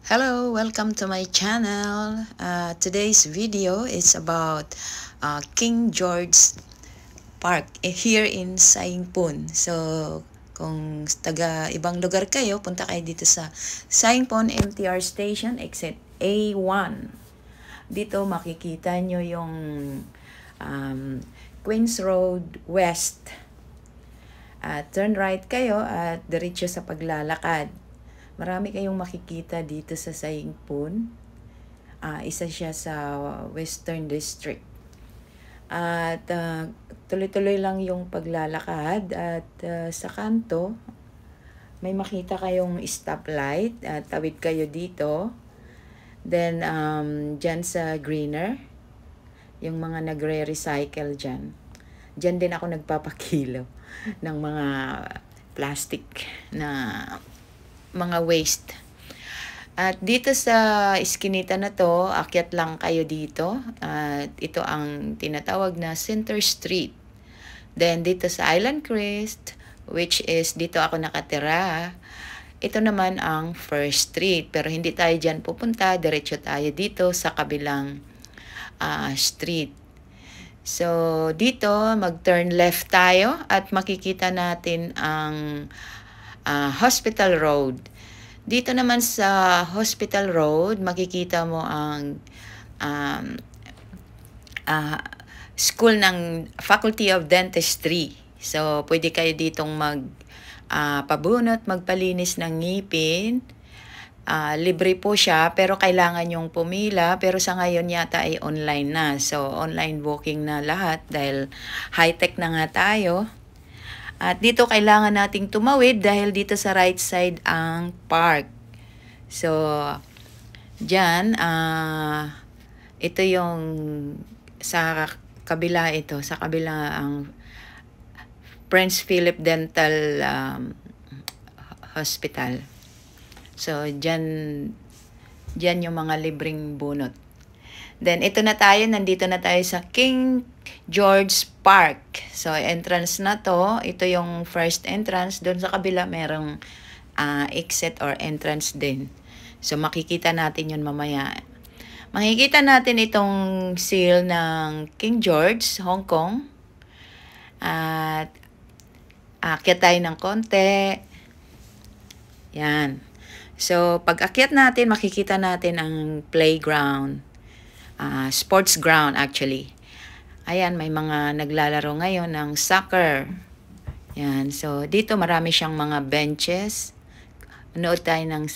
Hello, welcome to my channel. Today's video is about King George Park here in Saingpon. So, kung taga ibang lugar kayo, punta kayo dito sa Saingpon MTR Station, exit A1. Dito makikita nyo yung Queens Road West. Turn right kayo at diretso sa paglalakad. Marami kayong makikita dito sa Saingpon. Isa siya sa Western District. At tuloy-tuloy lang yung paglalakad at sa kanto may makita kayong stoplight at tawid kayo dito. Then dyan sa greener, yung mga nagre-recycle dyan. Dyan din ako nagpapakilo ng mga plastic na mga waste. At dito sa iskinita na to, akyat lang kayo dito. At ito ang tinatawag na Center Street. Then dito sa Island Crest, which is dito ako nakatira, ito naman ang First Street. Pero hindi tayo dyan pupunta, diretso tayo dito sa kabilang street. So dito, mag-turn left tayo at makikita natin ang Hospital Road. Dito naman sa Hospital Road, makikita mo ang school ng Faculty of Dentistry. So, pwede kayo ditong pabunot, magpalinis ng ngipin. Libre po siya, pero kailangan yung pumila. Pero sa ngayon yata ay online na. So, online booking na lahat dahil high-tech na nga tayo. At dito kailangan nating tumawid dahil dito sa right side ang park. So, dyan, ito yung sa kabila ito. Sa kabila ang Prince Philip Dental Hospital. So, dyan yung mga libreng bunot. Then, ito na tayo. Nandito na tayo sa King George Park. So, entrance na to. Ito yung first entrance. Doon sa kabila, merong exit or entrance din. So, makikita natin yun mamaya. Makikita natin itong seal ng King George, Hong Kong. At akyat tayo ng konti. Yan. So, pag akyat natin, makikita natin ang playground. Sports ground actually. Ayan, may mga naglalaro ngayon ng soccer. Yan, so dito marami siyang mga benches. Nood tayo ng